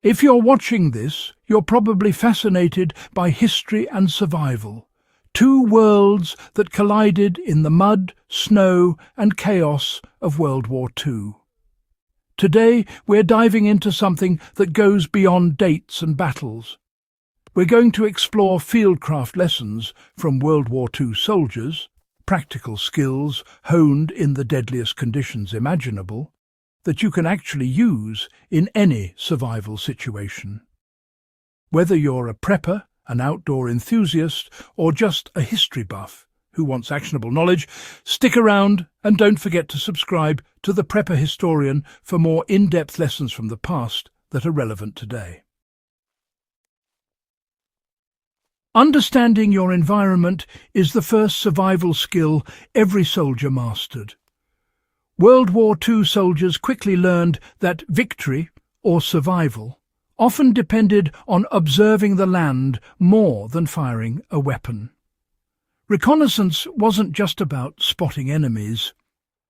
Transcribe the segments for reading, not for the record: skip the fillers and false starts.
If you're watching this, you're probably fascinated by history and survival, two worlds that collided in the mud, snow and chaos of World War II. Today, we're diving into something that goes beyond dates and battles. We're going to explore fieldcraft lessons from World War II soldiers, practical skills honed in the deadliest conditions imaginable, that you can actually use in any survival situation. Whether you're a prepper, an outdoor enthusiast, or just a history buff who wants actionable knowledge, stick around and don't forget to subscribe to The Prepper Historian for more in-depth lessons from the past that are relevant today. Understanding your environment is the first survival skill every soldier mastered. World War II soldiers quickly learned that victory, or survival, often depended on observing the land more than firing a weapon. Reconnaissance wasn't just about spotting enemies.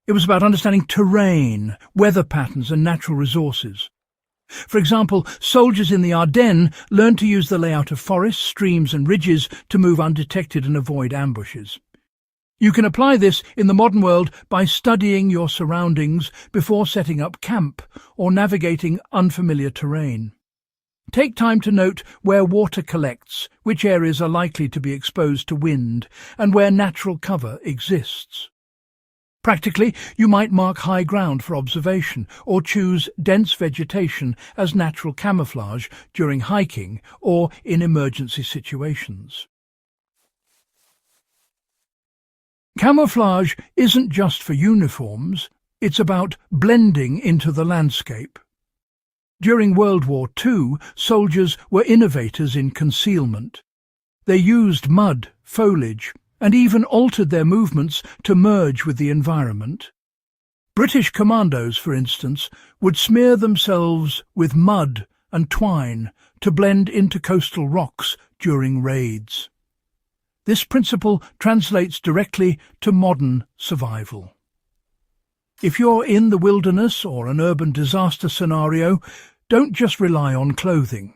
It was about understanding terrain, weather patterns and natural resources. For example, soldiers in the Ardennes learned to use the layout of forests, streams and ridges to move undetected and avoid ambushes. You can apply this in the modern world by studying your surroundings before setting up camp or navigating unfamiliar terrain. Take time to note where water collects, which areas are likely to be exposed to wind, and where natural cover exists. Practically, you might mark high ground for observation or choose dense vegetation as natural camouflage during hiking or in emergency situations. Camouflage isn't just for uniforms, it's about blending into the landscape. During World War II, soldiers were innovators in concealment. They used mud, foliage, and even altered their movements to merge with the environment. British commandos, for instance, would smear themselves with mud and twine to blend into coastal rocks during raids. This principle translates directly to modern survival. If you're in the wilderness or an urban disaster scenario, don't just rely on clothing.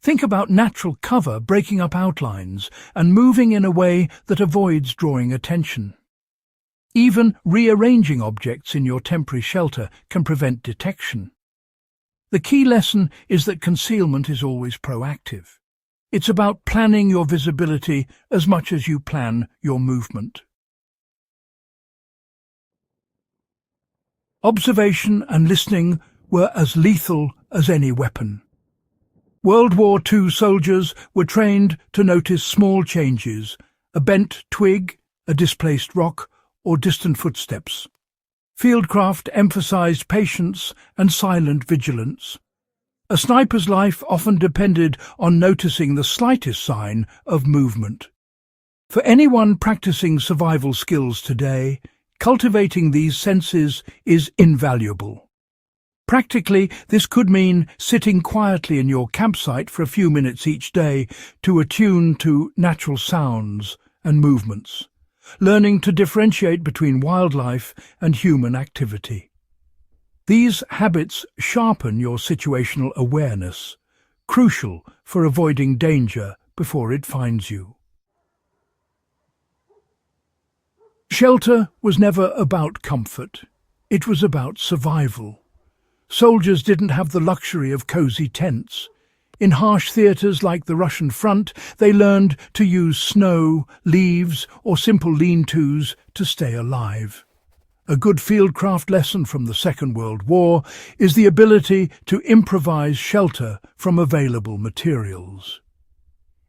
Think about natural cover breaking up outlines and moving in a way that avoids drawing attention. Even rearranging objects in your temporary shelter can prevent detection. The key lesson is that concealment is always proactive. It's about planning your visibility as much as you plan your movement. Observation and listening were as lethal as any weapon. World War II soldiers were trained to notice small changes, a bent twig, a displaced rock, or distant footsteps. Fieldcraft emphasized patience and silent vigilance. A sniper's life often depended on noticing the slightest sign of movement. For anyone practicing survival skills today, cultivating these senses is invaluable. Practically, this could mean sitting quietly in your campsite for a few minutes each day to attune to natural sounds and movements, learning to differentiate between wildlife and human activity. These habits sharpen your situational awareness, crucial for avoiding danger before it finds you. Shelter was never about comfort. It was about survival. Soldiers didn't have the luxury of cozy tents. In harsh theatres like the Russian front, they learned to use snow, leaves, or simple lean-tos to stay alive. A good fieldcraft lesson from the Second World War is the ability to improvise shelter from available materials.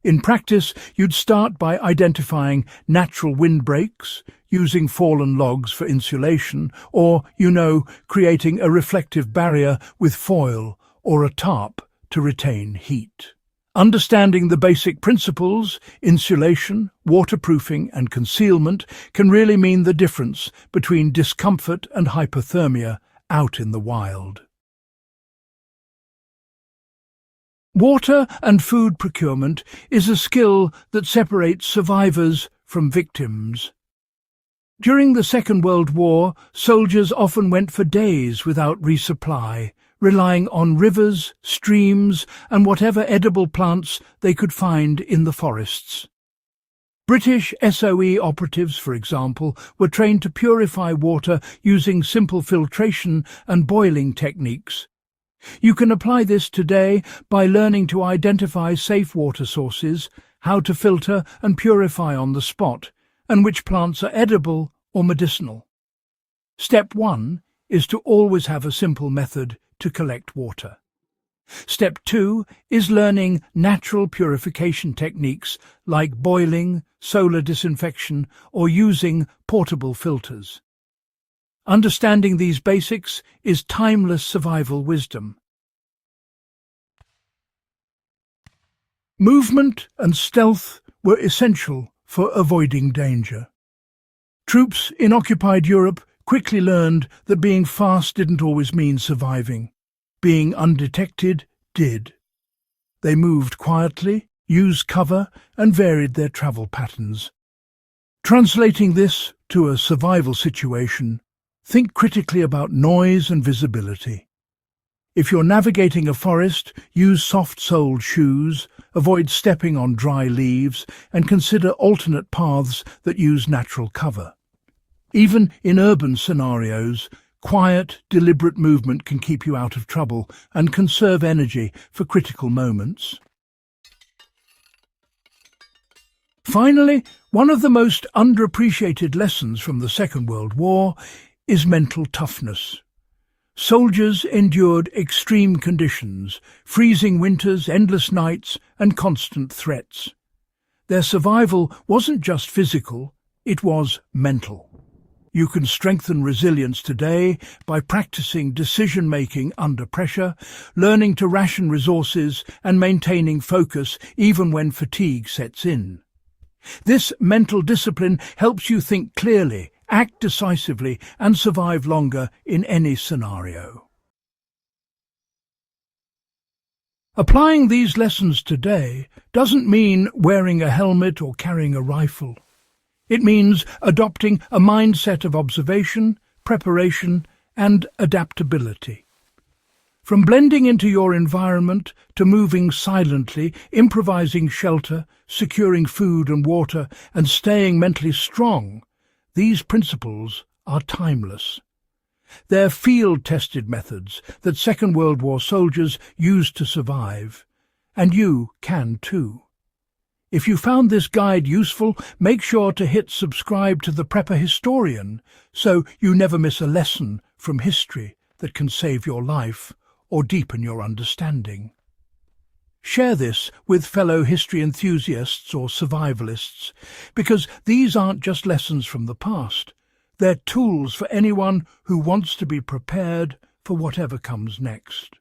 In practice, you'd start by identifying natural windbreaks, using fallen logs for insulation, or, creating a reflective barrier with foil or a tarp to retain heat. Understanding the basic principles, insulation, waterproofing and concealment, can really mean the difference between discomfort and hypothermia out in the wild. Water and food procurement is a skill that separates survivors from victims. During the Second World War, soldiers often went for days without resupply, relying on rivers, streams, and whatever edible plants they could find in the forests. British SOE operatives, for example, were trained to purify water using simple filtration and boiling techniques. You can apply this today by learning to identify safe water sources, how to filter and purify on the spot, and which plants are edible or medicinal. Step 1 is to always have a simple method to collect water. Step 2 is learning natural purification techniques like boiling, solar disinfection, or using portable filters. Understanding these basics is timeless survival wisdom. Movement and stealth were essential for avoiding danger. Troops in occupied Europe quickly learned that being fast didn't always mean surviving. Being undetected did. They moved quietly, used cover, and varied their travel patterns. Translating this to a survival situation, think critically about noise and visibility. If you're navigating a forest, use soft-soled shoes, avoid stepping on dry leaves, and consider alternate paths that use natural cover. Even in urban scenarios, quiet, deliberate movement can keep you out of trouble and conserve energy for critical moments. Finally, one of the most underappreciated lessons from the Second World War is mental toughness. Soldiers endured extreme conditions, freezing winters, endless nights, and constant threats. Their survival wasn't just physical, it was mental. You can strengthen resilience today by practicing decision-making under pressure, learning to ration resources, and maintaining focus even when fatigue sets in. This mental discipline helps you think clearly, act decisively, and survive longer in any scenario. Applying these lessons today doesn't mean wearing a helmet or carrying a rifle. It means adopting a mindset of observation, preparation, and adaptability. From blending into your environment to moving silently, improvising shelter, securing food and water, and staying mentally strong, these principles are timeless. They're field-tested methods that Second World War soldiers used to survive, and you can too. If you found this guide useful, make sure to hit subscribe to the Prepper Historian so you never miss a lesson from history that can save your life or deepen your understanding. Share this with fellow history enthusiasts or survivalists, because these aren't just lessons from the past. They're tools for anyone who wants to be prepared for whatever comes next.